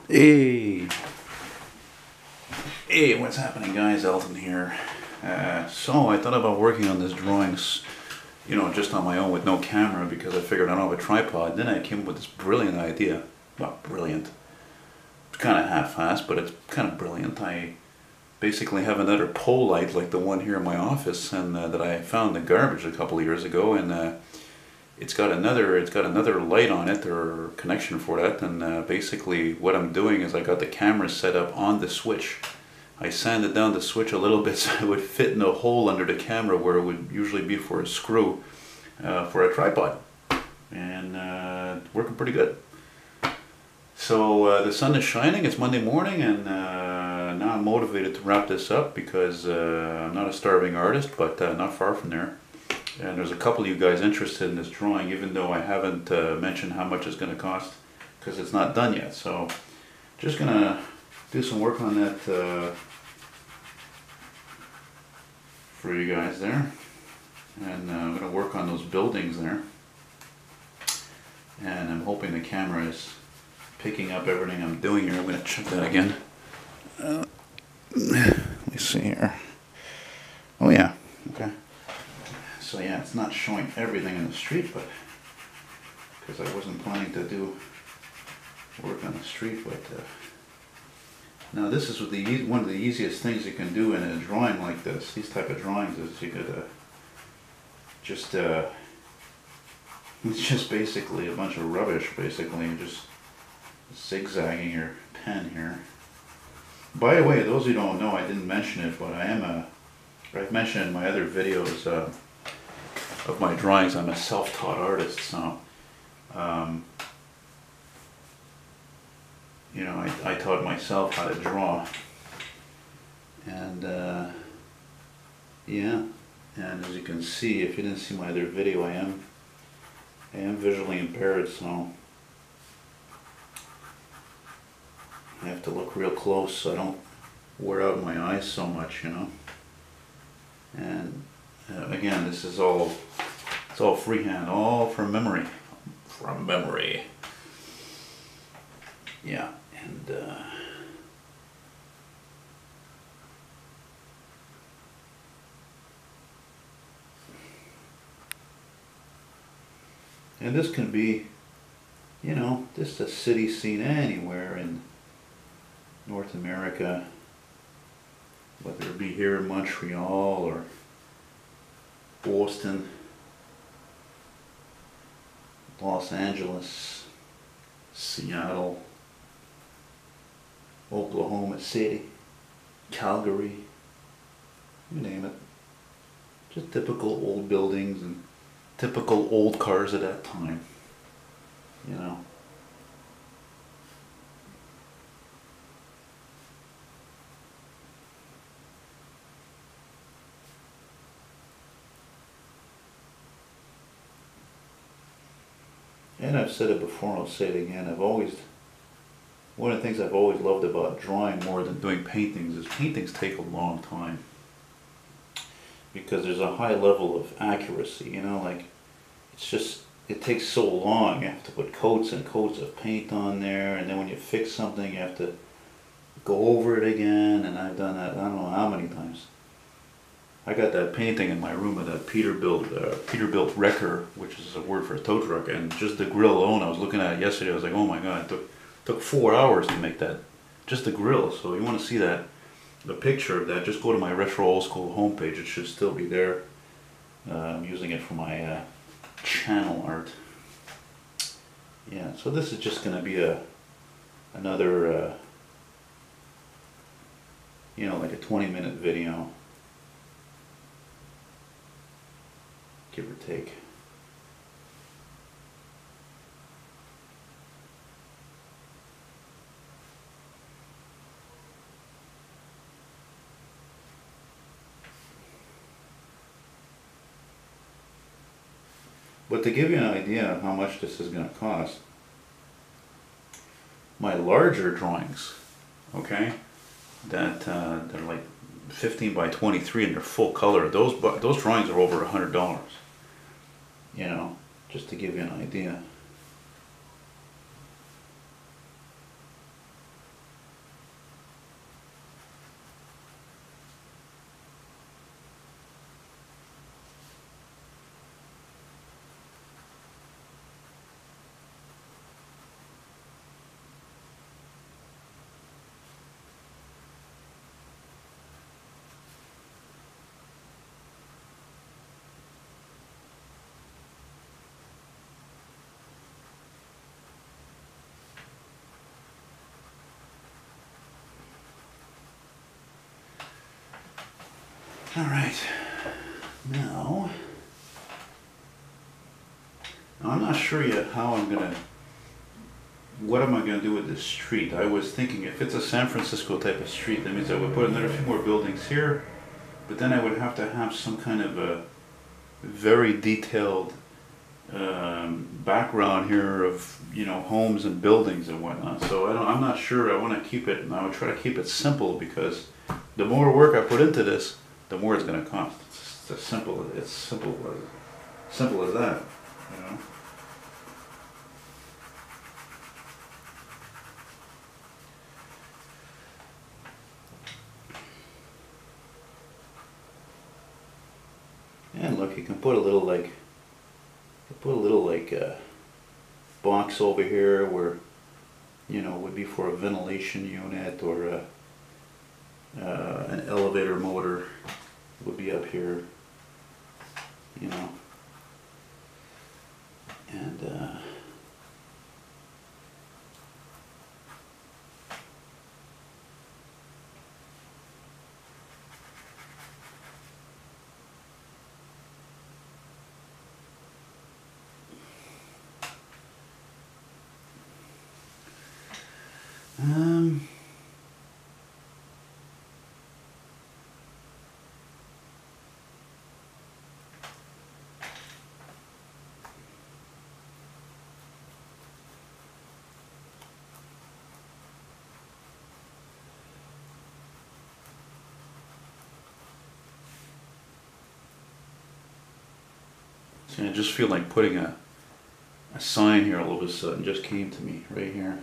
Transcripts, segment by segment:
Hey, hey, what's happening, guys? Elton here. So I thought about working on this drawings, just on my own with no camera because I figured I don't have a tripod. Then I came up with this brilliant idea. Well, brilliant. It's kind of half-assed, but it's kind of brilliant. I basically have another pole light like the one here in my office, and that I found in the garbage a couple of years ago, and it's got another light on it or connection for that, and basically what I'm doing is I got the camera set up on the switch. I sanded down the switch a little bit so it would fit in a hole under the camera where it would usually be for a screw for a tripod, and working pretty good. So the sun is shining, it's Monday morning, and now I'm motivated to wrap this up because I'm not a starving artist, but not far from there. And there's a couple of you guys interested in this drawing, even though I haven't mentioned how much it's going to cost, because it's not done yet. So just going to do some work on that for you guys there. And I'm going to work on those buildings there. And I'm hoping the camera is picking up everything I'm doing here. I'm going to check that again. Let me see here. Oh yeah, okay. So yeah, it's not showing everything in the street, but because I wasn't planning to do work on the street, but now this is one of the easiest things you can do in a drawing like this. These type of drawings is you could it's just basically a bunch of rubbish. Basically, you're just zigzagging your pen here. By the way, those who don't know, I didn't mention it, but I've mentioned in my other videos of my drawings, I'm a self-taught artist, so I taught myself how to draw, and yeah, and as you can see, if you didn't see my other video, I am visually impaired, so I have to look real close so I don't wear out my eyes so much, and again, this is it's all freehand, all from memory. From memory. Yeah, and this can be, just a city scene anywhere in North America, whether it be here in Montreal or Boston, Los Angeles, Seattle, Oklahoma City, Calgary, you name it. Just typical old buildings and typical old cars at that time, And I've said it before, I'll say it again, one of the things I've always loved about drawing more than doing paintings is paintings take a long time. Because there's a high level of accuracy, like, it takes so long. You have to put coats and coats of paint on there, and then when you fix something you have to go over it again, and I've done that I don't know how many times. I got that painting in my room of that Peterbilt wrecker, which is a word for a tow truck, and just the grill alone, I was looking at it yesterday, I was like, oh my god, it took 4 hours to make that, just the grill. So you want to see the picture of that, just go to my Retro Old School homepage, it should still be there. I'm using it for my channel art. Yeah, so this is just going to be another, like a 20-minute video. Give or take. But to give you an idea of how much this is going to cost, my larger drawings, okay, that they're like 15 by 23 and they're full color, those drawings are over $100. Just to give you an idea. All right, now I'm not sure yet how I'm gonna, what am I gonna do with this street? I was thinking if it's a San Francisco type of street, that means I would put another few more buildings here, but then I would have to have some kind of a very detailed background here of, you know, homes and buildings and whatnot. So I'm not sure. I want to keep it, and I would try to keep it simple, because the more work I put into this, the more it's going to cost. It's as simple. It's simple as that. You know. And look, you can put a little like. Box over here where, you know, would be for a ventilation unit, or an elevator motor would be up here, you know, and see, I just feel like putting a sign here all of a sudden just came to me right here.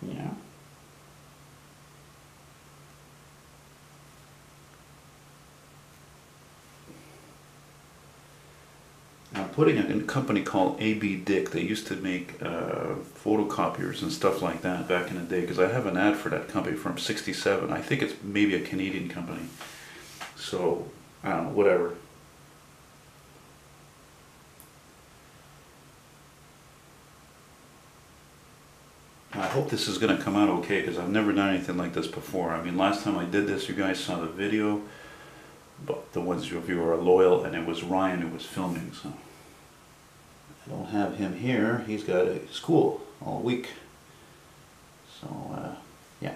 Yeah. I'm putting it in a company called AB Dick. They used to make photocopiers and stuff like that back in the day, because I have an ad for that company from '67. I think it's maybe a Canadian company. So, I don't know, whatever. I hope this is going to come out okay, because I've never done anything like this before. I mean, last time I did this, you guys saw the video, but the ones of you who are loyal, and it was Ryan who was filming, so I don't have him here. He's got a school all week, so yeah.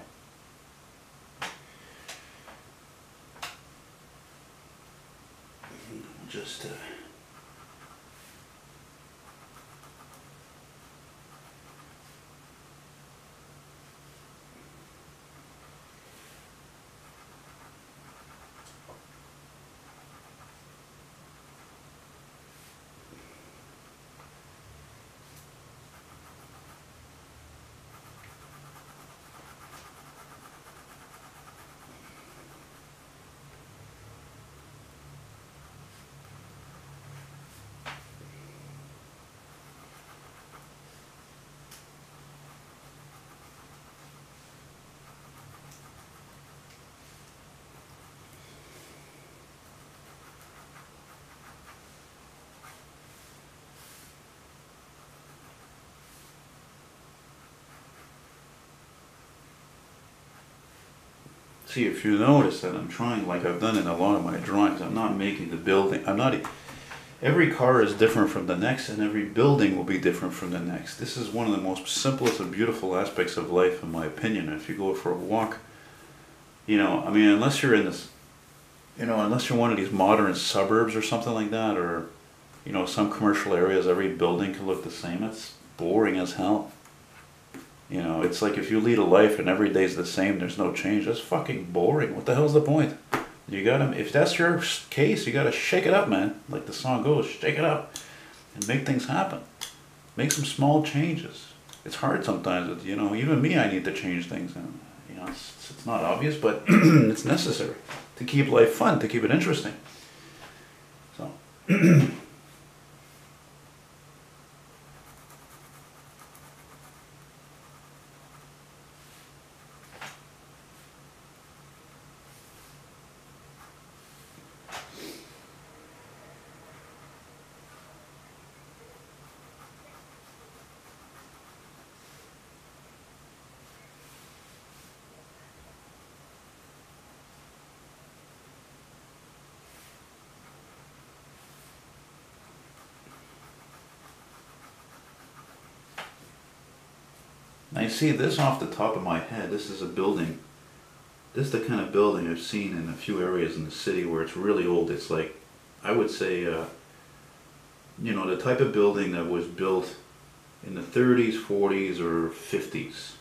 Just see, if you notice that I'm trying, like I've done in a lot of my drawings, I'm not making the building, every car is different from the next, and every building will be different from the next. This is one of the most simplest and beautiful aspects of life, in my opinion. If you go for a walk, you know, I mean, unless you're in this, you know, unless you're one of these modern suburbs or something like that, or, you know, some commercial areas, every building can look the same. It's boring as hell. You know, it's like if you lead a life and every day's the same, there's no change. That's fucking boring. What the hell's the point? You gotta, if that's your case, you gotta shake it up, man. Like the song goes, shake it up and make things happen. Make some small changes. It's hard sometimes, you know, even me, I need to change things. And, you know, it's not obvious, but it's necessary to keep life fun, to keep it interesting. So. Now you see this off the top of my head, this is a building. This is the kind of building I've seen in a few areas in the city where it's really old. It's like, I would say, you know, the type of building that was built in the 30s, 40s, or 50s.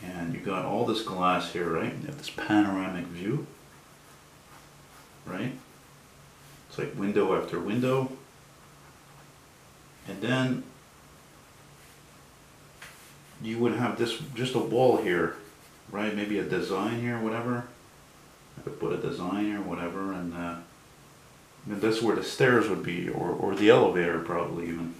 And you got all this glass here, right? You have this panoramic view, right? It's like window after window. And then you would have this, just a wall here, right? Maybe a design here, whatever. I could put a design here, whatever, and that's where the stairs would be, or the elevator probably even.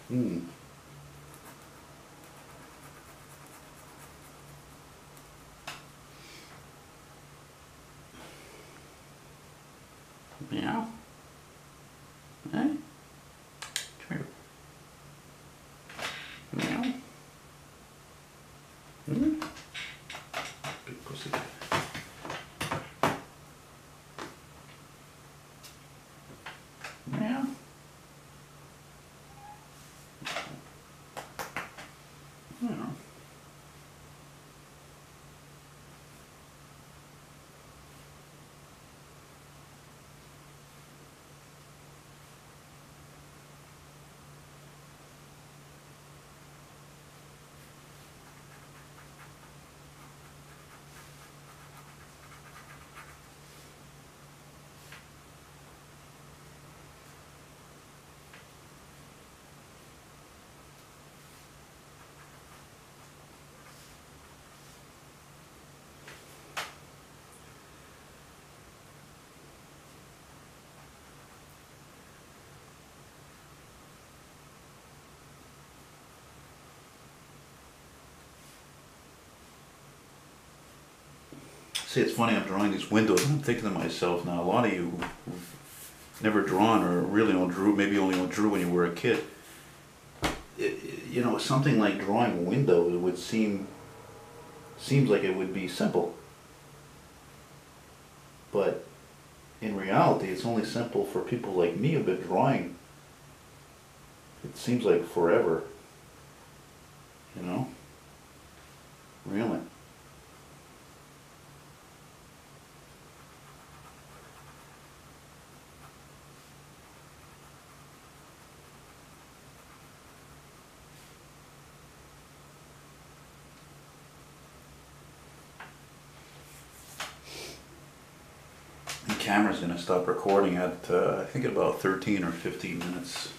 Hmm. Meow. Hey. Come here. Meow. Hmm. Big pussy. Meow. Meow. See, it's funny, I'm drawing these windows and I'm thinking to myself, now a lot of you who've never drawn or really don't drew, maybe only drew when you were a kid, you know, something like drawing windows would seems like it would be simple. But in reality, it's only simple for people like me who've been drawing, it seems like forever, you know, really. The camera's going to stop recording at, I think, at about 13 or 15 minutes.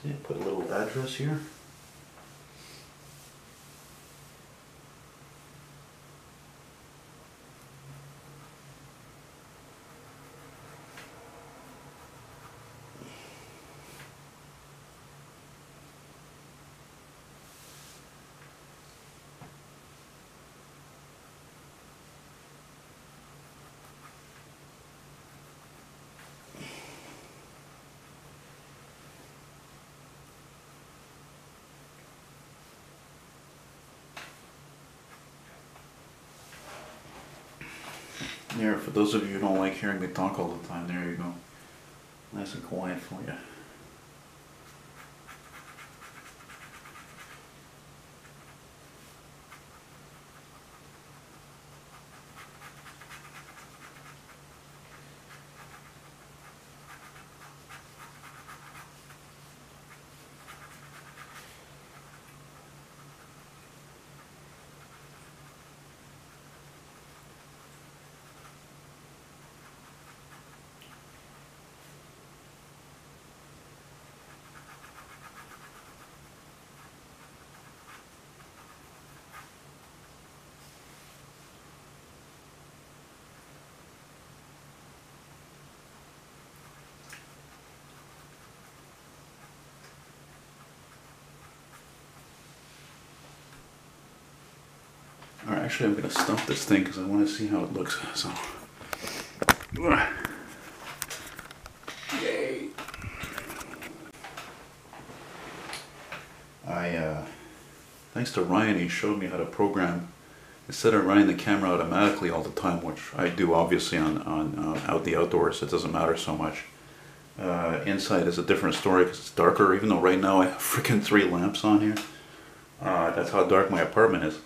Yeah, put a little address here. There, for those of you who don't like hearing me talk all the time, there you go. Nice and quiet for you. Alright, actually I'm going to stop this thing because I want to see how it looks. So, yay! Thanks to Ryan, he showed me how to program, instead of running the camera automatically all the time, which I do obviously on out the outdoors, it doesn't matter so much. Inside is a different story because it's darker, even though right now I have freaking 3 lamps on here. That's how dark my apartment is.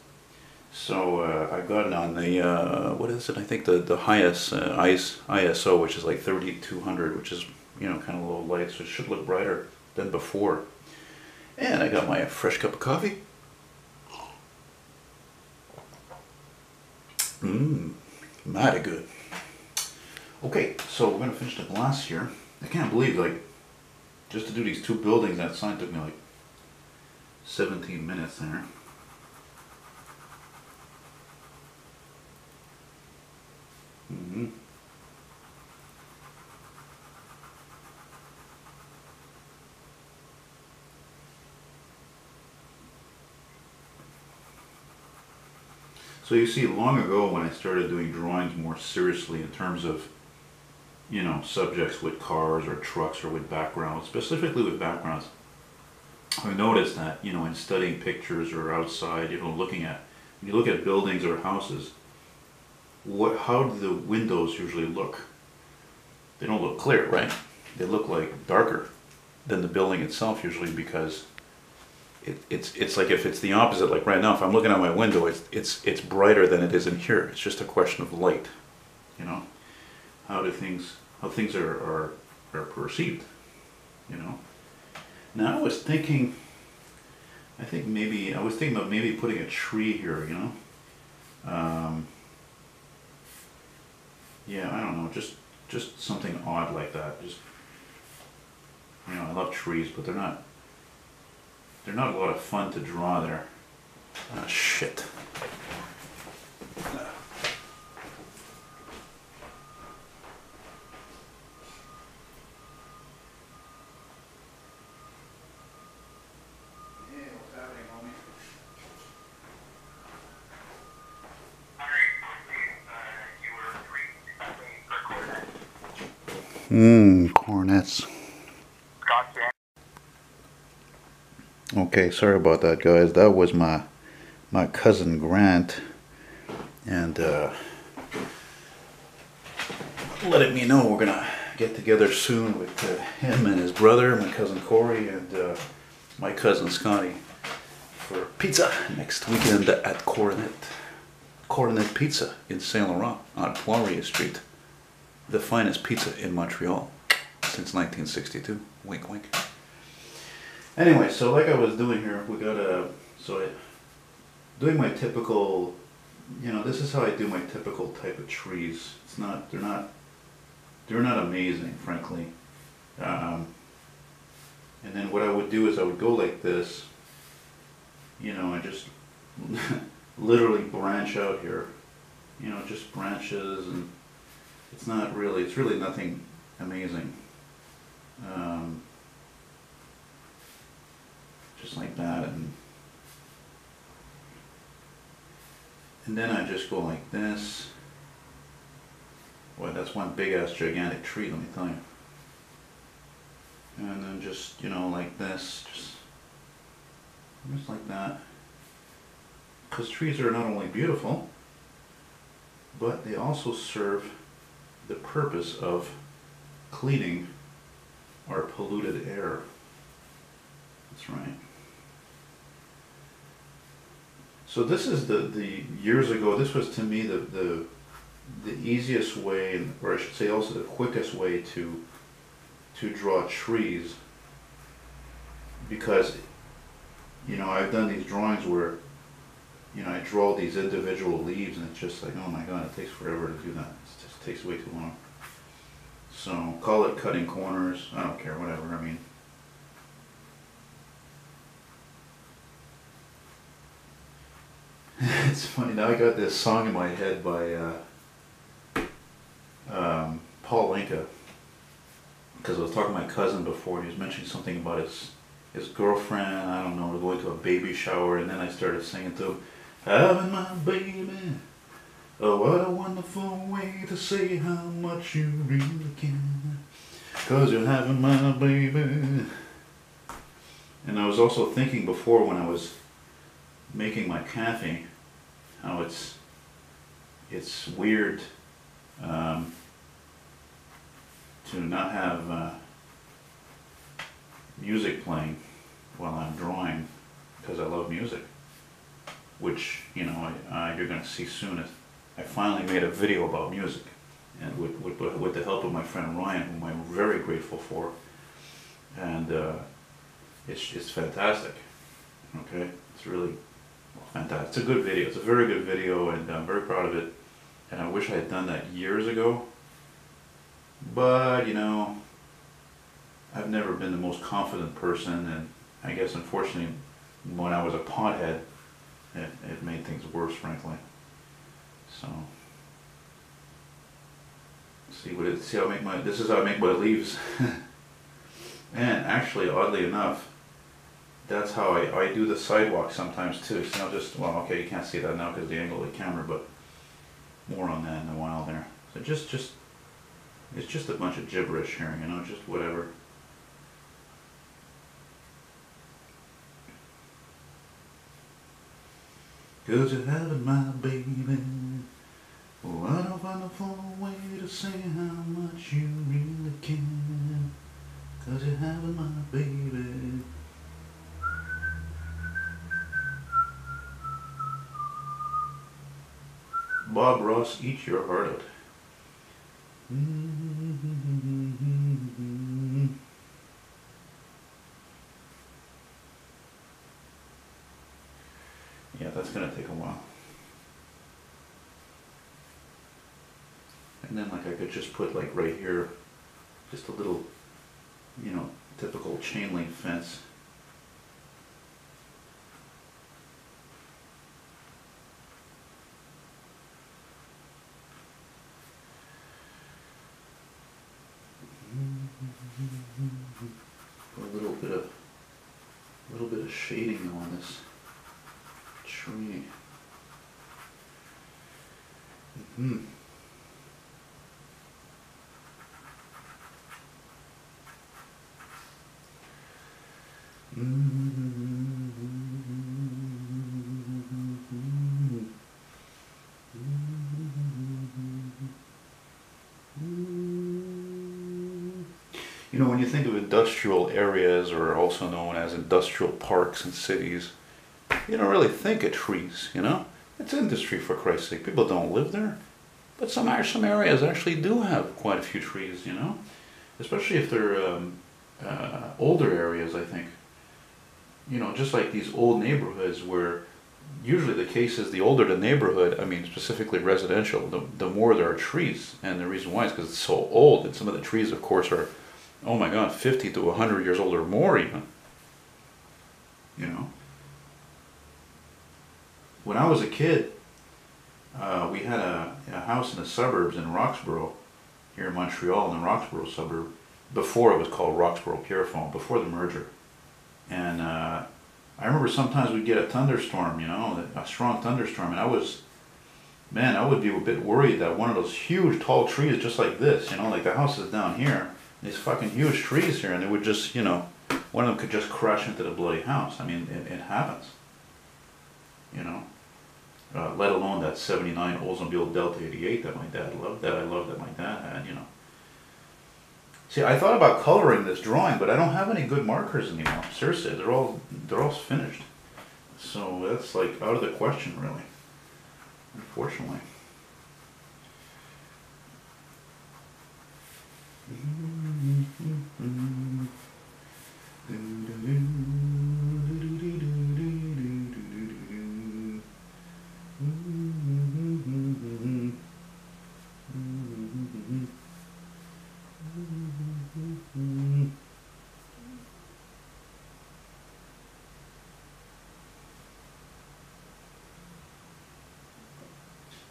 So I got it on the, what is it? I think the highest ISO, which is like 3200, which is, you know, kind of low light, so it should look brighter than before. And I got my fresh cup of coffee. Mighty good. Okay, so we're gonna finish the glass here. I can't believe, like, just to do these 2 buildings, that sign took me like 17 minutes there. So you see, long ago when I started doing drawings more seriously in terms of, you know, subjects with cars or trucks or with backgrounds, specifically with backgrounds, I noticed that, you know, in studying pictures or outside, you know, looking at, when you look at buildings or houses, how do the windows usually look? They don't look clear, right? They look like darker than the building itself usually, because it's like, if it's the opposite, like right now, if I'm looking out my window, it's brighter than it is in here. It's just a question of light, you know, how things are perceived, you know. Now I was thinking about maybe putting a tree here, you know. Yeah, I don't know, just something odd like that. Just, you know, I love trees, but they're not a lot of fun to draw there. Ah, shit. Cornets. Okay, sorry about that, guys. That was my cousin Grant, and letting me know we're gonna get together soon with him and his brother, my cousin Corey, and my cousin Scotty for pizza next weekend at Coronet Pizza in Saint Laurent on Poirier Street. The finest pizza in Montreal since 1962. Wink, wink. Anyway, so like I was doing here, doing my typical, you know, this is how I do my typical type of trees. They're not amazing, frankly. And then what I would do is I would go like this, you know, and just literally branch out here, you know, just branches, and it's really nothing amazing. Just like that, and then I just go like this. Boy, that's one big ass gigantic tree, let me tell you. And then just, you know, like this, just like that. Because trees are not only beautiful, but they also serve the purpose of cleaning our polluted air. That's right. So this is the years ago, this was to me the easiest way, or I should say also the quickest way to draw trees, because, you know, I've done these drawings where, you know, I draw these individual leaves and it's just like, oh my god, it takes forever to do that. It just takes way too long. So call it cutting corners, I don't care, whatever. I mean, it's funny, now I got this song in my head by Paul Linka, because I was talking to my cousin before, and he was mentioning something about his girlfriend, I don't know, going to a baby shower, and then I started singing to him, having my baby, oh what a wonderful way to say how much you really care, 'cause you're having my baby. And I was also thinking before, when I was making my coffee, how it's weird to not have music playing while I'm drawing, because I love music, which, you know, you're going to see soon. I finally made a video about music, and with the help of my friend Ryan, whom I'm very grateful for, and it's fantastic. Okay, it's really fantastic. It's a good video. It's a very good video, and I'm very proud of it. And I wish I had done that years ago. But, you know, I've never been the most confident person, and I guess unfortunately when I was a pothead, it made things worse, frankly. So see how I make my, this is how I make my leaves. And actually, oddly enough, that's how I do the sidewalk sometimes too. So I'll just, well, okay, you can't see that now because of the angle of the camera, but more on that in a while there. So it's just a bunch of gibberish here, you know, just whatever. Cause you're having my baby, what a wonderful way to say how much you really care. Cause you're having my baby. Bob Ross, eat your heart out. Yeah, that's gonna take a while. And then, like, I could just put, like, right here, just a little, you know, typical chain link fence. Put a little bit of shading on this tree. You know, when you think of industrial areas, or also known as industrial parks and cities, you don't really think of trees, you know? It's industry, for Christ's sake. People don't live there. But some areas actually do have quite a few trees, you know? Especially if they're older areas, I think. You know, just like these old neighborhoods where usually the case is the older the neighborhood, I mean specifically residential, the more there are trees. And the reason why is because it's so old, and some of the trees, of course, are oh my God, 50 to 100 years old or more even. You know? When I was a kid, we had a house in the suburbs in Roxborough, here in Montreal, in the Roxborough suburb, before it was called Roxborough Pierrefonds, before the merger. And I remember sometimes we'd get a thunderstorm, you know, a strong thunderstorm, and I would be a bit worried that one of those huge tall trees just like this, you know, like the house is down here, these fucking huge trees here, and it would just, you know, one of them could just crash into the bloody house. I mean, it happens, you know. Let alone that 79 Oldsmobile Delta 88 that my dad loved, that I loved, that my dad had, you know. See, I thought about coloring this drawing, but I don't have any good markers anymore. Seriously, they're all finished. So that's like out of the question, really. Unfortunately.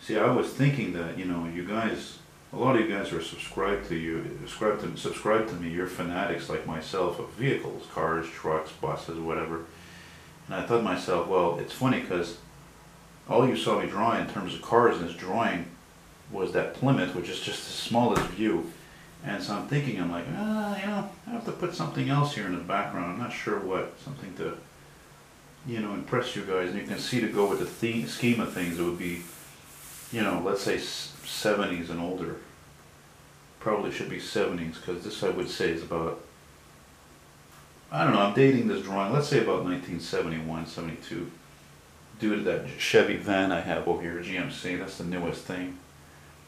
See, I was thinking that, you know, you guys, a lot of you guys are subscribed to me, you're fanatics like myself of vehicles, cars, trucks, buses, whatever. And I thought to myself, well, it's funny because all you saw me draw in terms of cars in this drawing was that Plymouth, which is just the smallest view. And so I'm thinking, I'm like, you know, I have to put something else here in the background. I'm not sure what, something to, you know, impress you guys. And you can see, to go with the scheme of things, it would be, you know, let's say 70s and older. Probably should be 70s, because this, I would say, is about, I don't know, I'm dating this drawing, let's say about 1971, 72. Due to that Chevy van I have over here, GMC, that's the newest thing.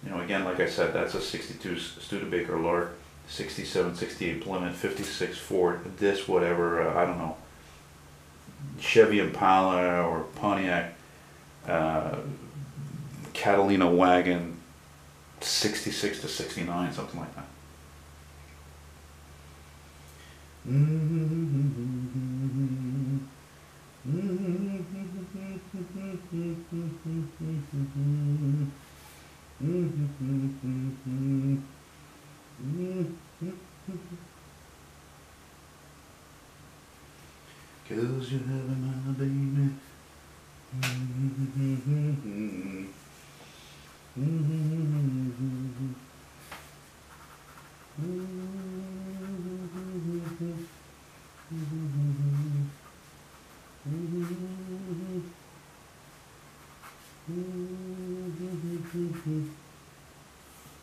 You know, again, like I said, that's a 62 Studebaker Lark, 67, 68 Plymouth, 56 Ford, this, whatever, I don't know, Chevy Impala or Pontiac, Catalina wagon, 66 to 69, something like that. Cause you're having my baby.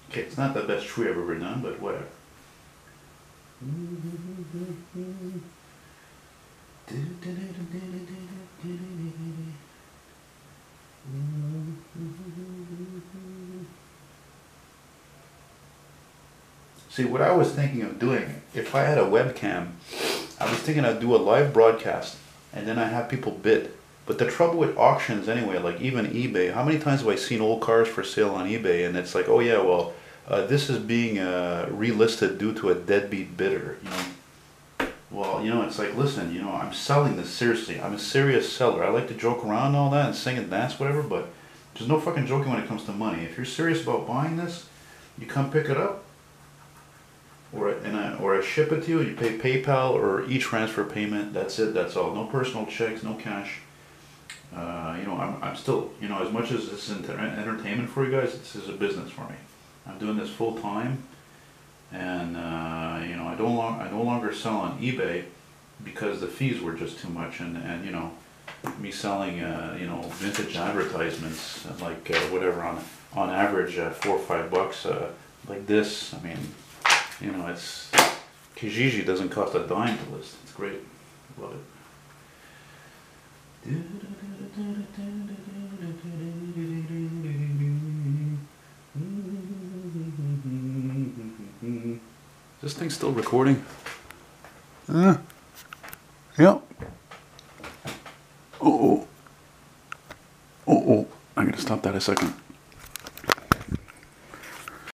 Okay, it's not the best tree I've ever done, but whatever. See, what I was thinking of doing, if I had a webcam, I was thinking I'd do a live broadcast and then I have people bid. But the trouble with auctions anyway, like even eBay, how many times have I seen old cars for sale on eBay and it's like, oh yeah, well, this is being relisted due to a deadbeat bidder, you know. Well, you know, it's like, listen, you know, I'm selling this seriously. I'm a serious seller. I like to joke around and all that and sing and dance, whatever, but there's no fucking joking when it comes to money. If you're serious about buying this, you come pick it up, or I ship it to you. You pay PayPal or e-transfer payment. That's it. That's all. No personal checks. No cash. You know, I'm still, you know, as much as this is entertainment for you guys, this is a business for me. I'm doing this full time, and you know, I no longer sell on eBay because the fees were just too much, and you know, me selling you know, vintage advertisements like whatever on average $4 or $5 like this. I mean, you know, it's Kijiji doesn't cost a dime to list. It's great. Love it. Is this thing still recording? Yeah. Oh. I gotta stop that a second.